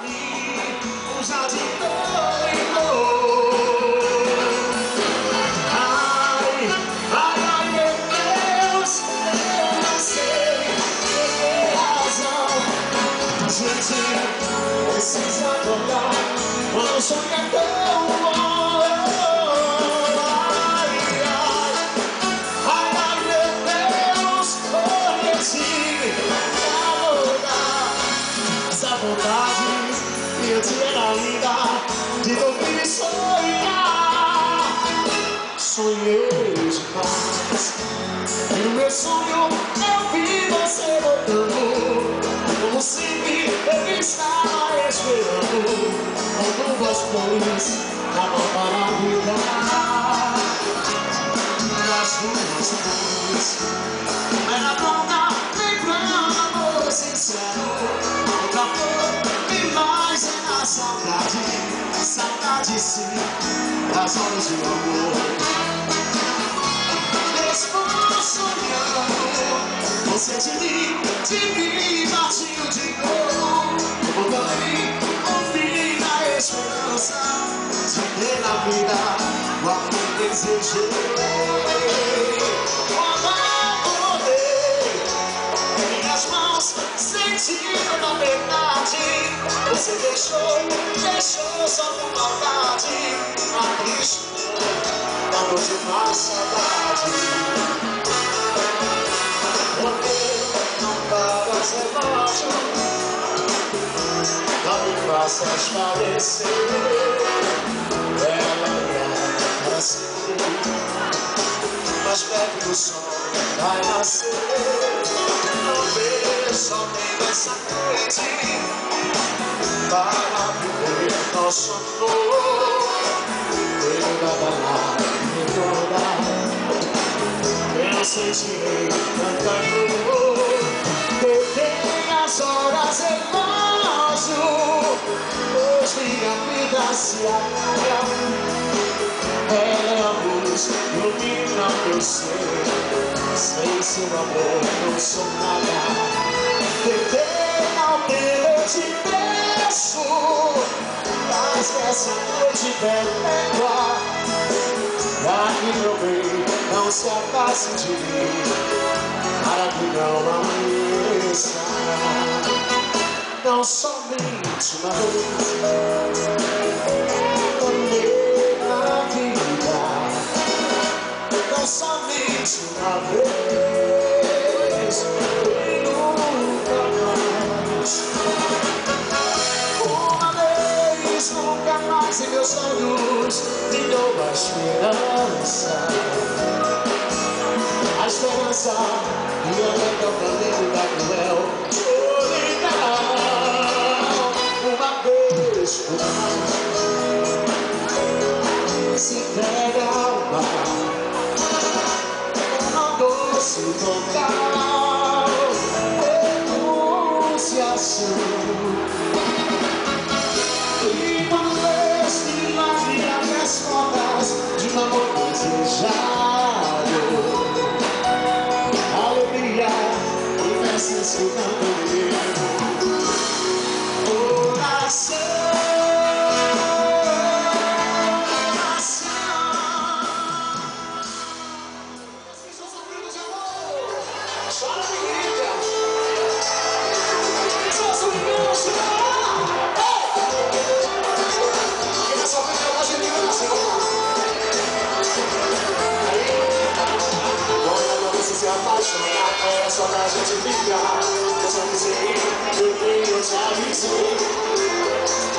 mim um jardim tão lindo. Ai, ai, ai, meu Deus, eu não sei ter razão. Gente, precisa acordar quando o sonho é tão bom. Vontade e eu tinha ainda de dormir e sonhar. Sonhei demais e no meu sonho eu vi você voltando. Como sempre eu estava esperando com duas flores na mão para brilhar. Nas duas flores era pronta lembrando amor sincero. Saudade sim, das horas de amor. Mesmo sonhando, você de mim partiu de novo. Voltando em mim, ouvi a esperança de ter na vida o amor que desejei. O amor em minhas mãos, sentindo na verdade. Você deixou só com maldade. Aqui estou, dando de mais saudade. Quando não para os relógios, não me faça esclarecer. Ela ia nascer, mas perto do sol vai nascer. Talvez só tenha essa noite para viver nosso amor. Eu babalar e recordar, eu sentirei tanta dor. Detém as horas relógio, pois minha vida se acaba. Ela é a luz, ilumina meu ser. Sem seu amor não sou nada. Detém ao teu eu te peço, mas nessa noite perpétua, pra que meu bem não se afaste de mim, para que não amanheça. Não somente uma vez, amei na vida. Não somente uma vez, e nunca mais. Nunca mais em meus sonhos brilhou a esperança. A esperança e eu nunca falei da cruel solidão. Uma vez por ano se entrega ao mar, uma doce total renunciação. De um amor desejado, alegria e festas que não vivo. Coração, coração. As pessoas sofrendo de amor, chora menina. Pessoas sofrendo de amor. Quem tá sofrendo de amor, gente, não nasceu. Se apaixonar é só pra gente ficar. Eu só quis ir, eu te avisei.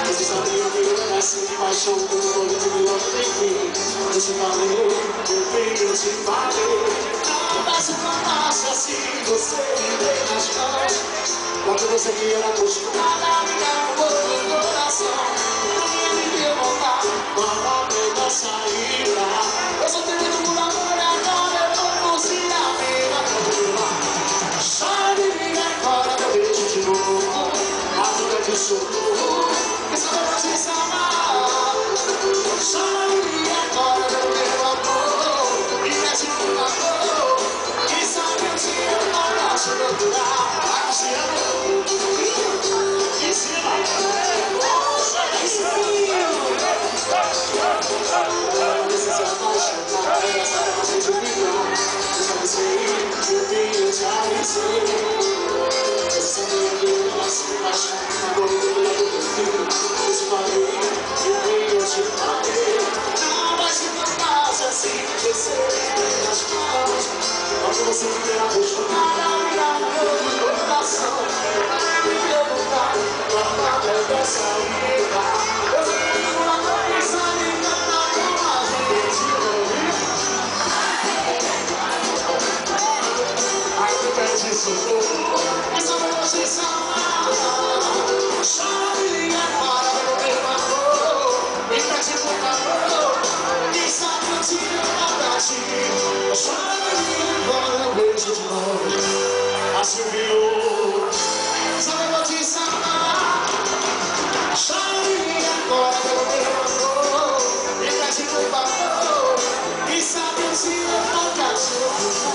Você sabia que eu era assim, paixão por todo mundo não tem fim. Eu te falei, eu te falei. Não peço pra nascer assim, você me deu nas mãos. Quando você que era acostumada a me dar um pouco no coração. Não me deu vontade, uma vez saída. Eu só tenho muito por amor. Socorro, que só pra te salvar. Chore agora, meu amor, e mete no amor, que sabe eu te amo pra te procurar. Aqui se ama, e se vai fazer. noite de novo assobiou. Sabe, eu vou te salvar. Chore agora, meu amor. E pede por favor. E sabe se eu for cachorro.